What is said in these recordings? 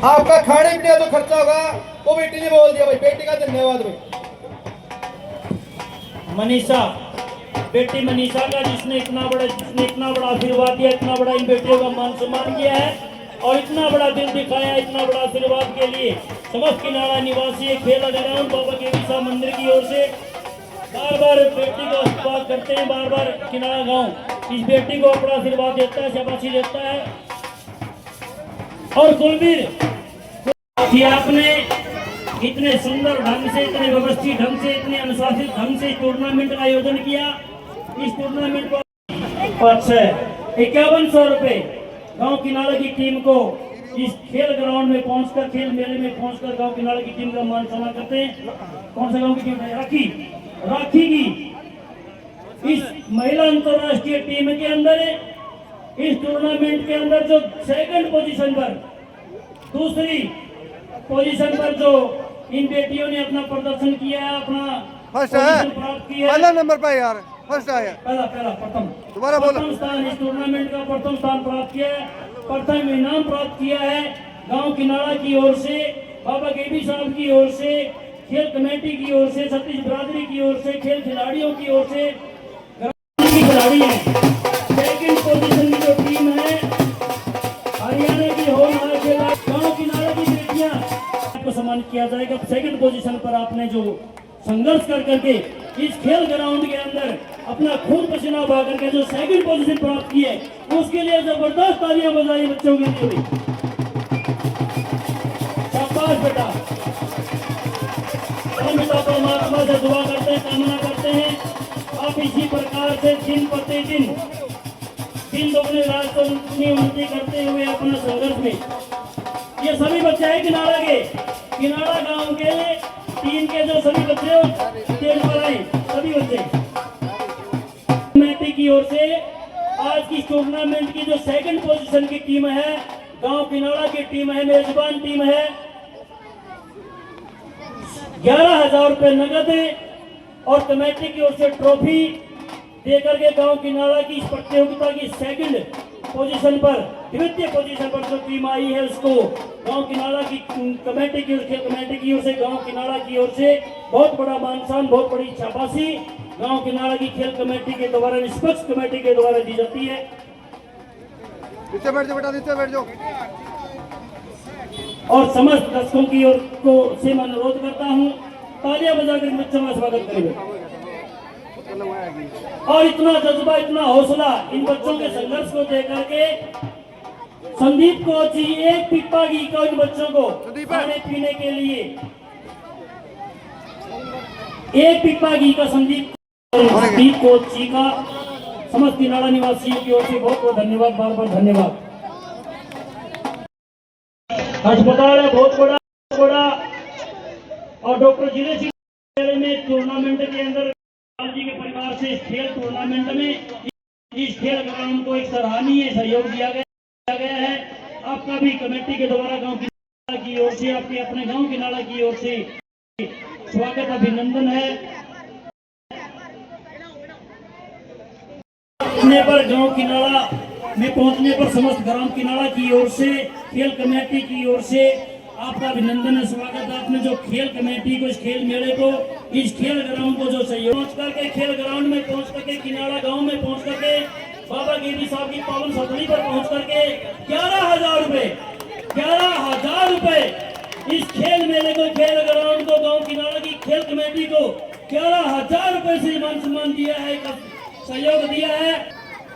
आपका खाने पीने का जो खर्चा होगा वो बेटी ने बोल दिया भाई, बेटी का धन्यवाद भाई। मनीषा, बेटी मनीषा का जिसने इतना बड़ा आशीर्वाद दिया, इतना बड़ा इन बेटियों का मान सम्मान किया है और इतना बड़ा दिल दिखाया, इतना बड़ा आशीर्वाद के लिए समस्त किनारा निवासी खेल ग्राउंड बाबा केवी मंदिर की ओर से बार बार बेटी को आशीर्वाद करते हैं। बार बार किनारा गांव इस बेटी को अपना आशीर्वाद देता है, शाबाशी देता है। और कुलबीर, आपने इतने सुंदर ढंग से, इतने व्यवस्थित ढंग से, इतने अनुशासित ढंग से टूर्नामेंट का आयोजन किया। इस टूर्नामेंट को 5100 रुपए गांव किनारे की टीम को इस खेल ग्राउंड में पहुंचकर, खेल मेले में पहुंचकर गांव किनारे की टीम का मान सम्मान करते हैं। कौन सा गांव की टीम है? राखी की इस महिला अंतरराष्ट्रीय टीम के अंदर इस टूर्नामेंट के अंदर जो सेकंड पोजीशन पर, दूसरी पोजीशन पर जो इन बेटियों ने अपना प्रदर्शन किया है, अपना फर्स्ट है, पहला नंबर पे यार, फर्स्ट आया, पहला प्रथम, दोबारा बोलो, प्रथम स्थान, इस टूर्नामेंट का प्रथम स्थान प्राप्त किया है, प्रथम इनाम प्राप्त किया है गांव किनारा की ओर से, बाबा केवी साहब की ओर से, खेल कमेटी की ओर से, सतीश बिरादरी की ओर से, खेल खिलाड़ियों की ओर से। खिलाड़ी है सेकंड पोजीशन की जो टीम है हरियाणा की होनहार गांव किनारे की बेटियां को सम्मानित किया जाएगा। सेकंड पोजीशन पर आपने जो संघर्ष कर करके इस खेल ग्राउंड के अंदर अपना खून पसीना बहा करके जो सेकंड पोजीशन प्राप्त की है, उसके लिए जबरदस्त तालियां बजाइए बच्चों के लिए। शाबाश बेटा। परमात्मा से दुआ करते हैं, कामना करते हैं आप इसी प्रकार से दिन प्रतिदिन दिन दोगुनी रात को उन्नति करते हुए अपना संघर्ष में। ये सभी बच्चे हैं किनारा गांव के टीम के जो सभी बच्चे स्टेज पर आए, सभी बच्चे कमेटी की ओर से आज की टूर्नामेंट की जो सेकंड पोजीशन की टीम है, गांव किनारा की टीम है, मेजबान टीम है, 11,000 रुपए नगद और कमेटी की ओर से ट्रॉफी देकर के गांव किनारा की इस प्रतियोगिता की सेकंड पोजीशन पर, द्वितीय पोजीशन पर जो टीम आई है उसको गांव किनारा की कमेटी की ओर से, गांव किनारा की ओर से बहुत बड़ा मान सम्मान, बहुत बड़ी शाबाशी गांव किनारा की खेल कमेटी के द्वारा, निष्पक्ष कमेटी के द्वारा दी जाती है। नीचे बैठ जाओ बेटा, नीचे बैठ जाओ। और समस्त दर्शकों की ओर को से मैं अनुरोध करता हूं तालियां बजाकर बच्चों का स्वागत करेंगे। और इतना जज्बा, इतना हौसला इन बच्चों के संघर्ष को देख करके संदीप को जी एक पिप्पा घी को इन बच्चों को खाने पीने के लिए एक पिप्पा घी का संदीप कोच जी का समस्त किनारा निवासियों की ओर से बहुत बहुत धन्यवाद, बार बार धन्यवाद। अस्पताल है बहुत बड़ा और डॉक्टर जिले सिंह में टूर्नामेंट के अंदर जी के परिवार से इस खेल टूर्नामेंट में इस खेल ग्राउंड को एक सराहनीय सहयोग दिया गया है। आपका भी कमेटी के द्वारा गांव किनारा की ओर से, आपके अपने गांव किनारा की ओर से स्वागत, अभिनंदन है। पर गांव किनारा में पहुंचने पर समस्त ग्राम किनारा की ओर से, खेल कमेटी की ओर से आपका अभिनंदन है, स्वागत है। आपने जो खेल कमेटी को, इस खेल मेले को, इस खेल ग्राउंड को जो सहयोग पहुंच करके, खेल ग्राउंड में पहुंच करके, किनारा गांव में पहुंच करके, बाबा केवी साहब की पावन सतड़ी पर पहुंच करके 11,000 रुपए इस खेल मेले को, खेल ग्राउंड को, गांव किनारा की खेल कमेटी को 11,000 रुपए से मान सम्मान दिया है, सहयोग दिया है।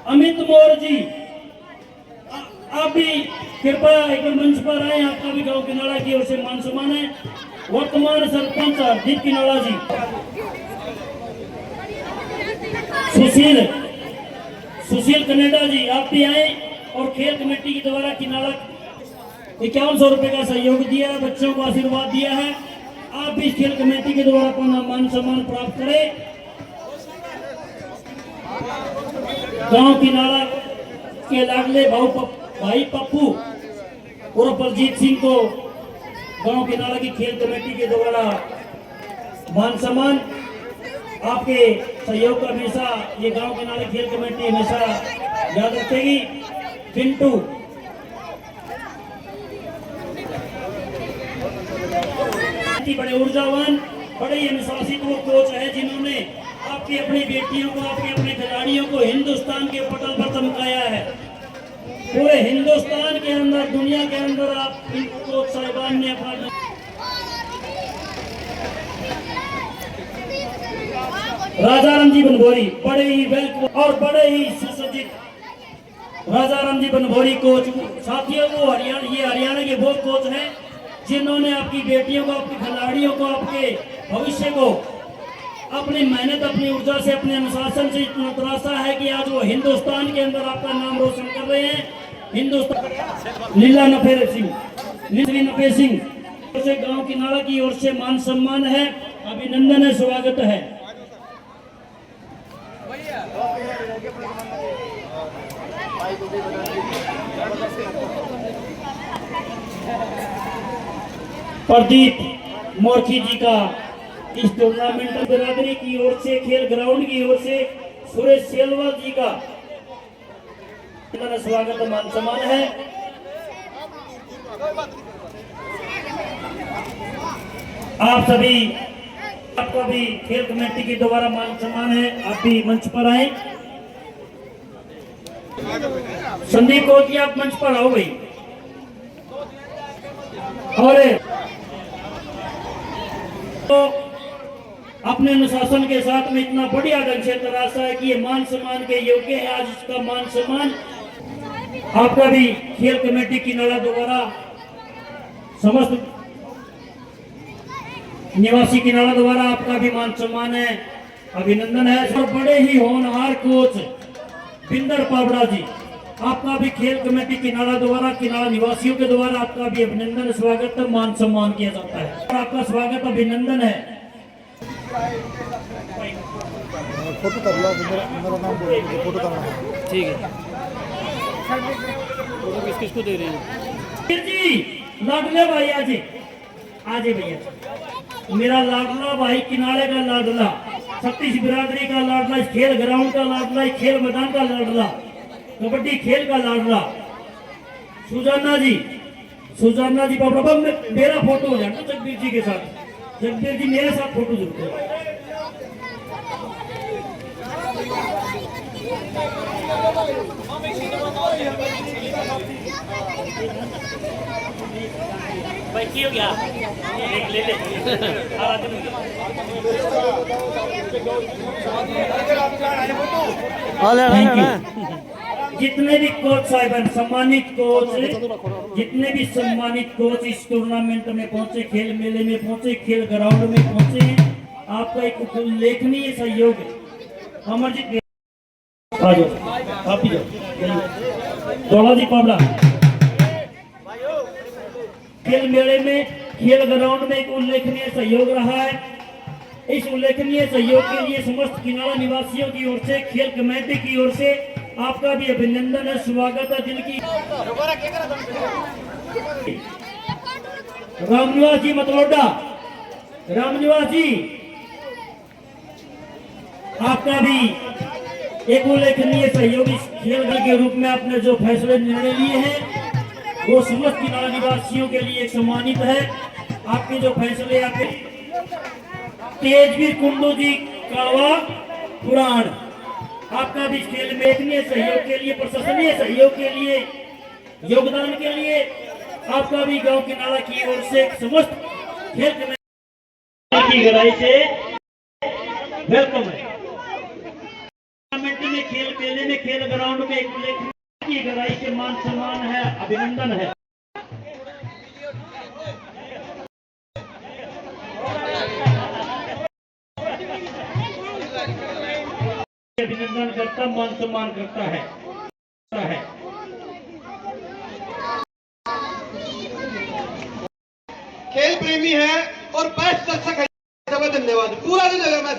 अमित मौर्य जी, आप भी कृपया एक मंच पर आए, आपका भी गांव किनारा की ओर से मान सम्मान है। वर्तमान सरपंच दीप किनारा जी, सुशील कनेडा जी, आप भी आए और खेल कमेटी के द्वारा किनारा 5100 रुपए का सहयोग दिया है, बच्चों को आशीर्वाद दिया है। आप भी खेल कमेटी के द्वारा अपना मान सम्मान प्राप्त करें। गांव किनारा के लाडले भाई पप्पू और बलजीत सिंह को गांव किनारा की खेल कमेटी के द्वारा मान सम्मान, आपके सहयोग का हमेशा ये गांव किनारे खेल कमेटी हमेशा याद रखेगी। पिंटू मेहनती, बड़े ऊर्जावान, बड़े ही अनुशासित वो कोच है जिन्होंने आपकी अपनी बेटियों को, आपके अपने खिलाड़ियों को हिंदुस्तान के पटल पर चमकाया है। पूरे हिंदुस्तान के अंदर, दुनिया के अंदर आप इन कोच साहिबान ने अपना राजा रामजी बनभोरी, बड़े ही वेल और बड़े ही सुसज्जित राजा रामजी बनभोरी कोच। साथियों, वो हरियाणा के वो कोच हैं जिन्होंने आपकी बेटियों को, आपके खिलाड़ियों को, आपके भविष्य को अपनी मेहनत, अपनी ऊर्जा से, अपने अनुशासन से इतना तराशा है कि आज वो हिंदुस्तान के अंदर आपका नाम रोशन कर रहे हैं। हिंदुस्तान लीला नफेर सिंह, श्री नफेर सिंह से गांव किनारा की ओर से मान सम्मान है, अभिनंदन है, स्वागत है। प्रदीप मोरखी जी का इस टूर्नामेंट बिरादरी की ओर से, खेल ग्राउंड की ओर से सुरेश सेलवाल जी का स्वागत, मान सम्मान है। आप सभी, आपका भी खेल कमेटी के द्वारा मान सम्मान है, आप भी मंच पर आए। संदीप कोटी, आप मंच पर आओ भाई। और तो अपने अनुशासन के साथ में इतना बढ़िया ढंग से तराशा है कि ये मान सम्मान के योग्य है। आज इसका मान सम्मान आपका भी खेल कमेटी की नाला द्वारा, समस्त निवासी की नाला द्वारा आपका भी मान सम्मान है, अभिनंदन है। और बड़े ही होनहार कोच बिंदर पावड़ा जी, आपका भी खेल कमेटी किनारा द्वारा, किनारा निवासियों के द्वारा आपका भी अभिनंदन, स्वागत, मान सम्मान किया जाता है और आपका स्वागत, अभिनंदन है। फोटो कर लो, मेरा नाम बोलो, फोटो करना। ठीक है, फोटो किसको दे रही है जी? लाडले भाई आज भैया, मेरा लाडला भाई, किनारे का लाडला, छत्तीस बिरादरी का लाडला, खेल ग्राउंड का लाडला, खेल मैदान का लाडला, कबड्डी खेल का लाडला, सुजाना जी पापा, मेरा फोटो हो जाए जगबीर जी के साथ। जगबीर जी मेरे साथ फोटो जरूर। भाई की हो गया, ले ले जितने भी कोच साहिबान, सम्मानित कोच, जितने भी सम्मानित कोच इस टूर्नामेंट में पहुंचे, खेल मेले में पहुंचे, खेल ग्राउंड में पहुंचे हैं, आपका एक उल्लेखनीय सहयोग अमरजीत आप ही जाओ जी पावड़ा। खेल मेले में, खेल ग्राउंड में एक उल्लेखनीय सहयोग रहा है। इस उल्लेखनीय सहयोग के लिए समस्त किनारा निवासियों की ओर से, खेल कमेटी की ओर से आपका भी अभिनंदन है, स्वागत है। जिनकी रामनिवास जी मतलोडा, रामनिवास जी आपका भी एक उल्लेखनीय सहयोग इस खेल के रूप में आपने जो फैसले निर्णय लिए हैं वो समस्त किनारा निवासियों के लिए सम्मानित है। आपके जो फैसले, आपके तेजवीर कुंडू जी कावा पुराण, आपका भी खेल में इतने सहयोग के लिए, प्रशंसनीय सहयोग के लिए, योगदान के लिए आपका भी गांव किनारा की ओर से समस्त खेल कमेटी की गहराई से वेलकम है। में खेल मेले में, खेल ग्राउंड में एक उल्लेखनीय की गहराई से मान सम्मान है, अभिनंदन है। अभिनंदन करता, मान सम्मान करता है। खेल प्रेमी है और बेस्ट दर्शक है। धन्यवाद। पूरा दिन अगर मैं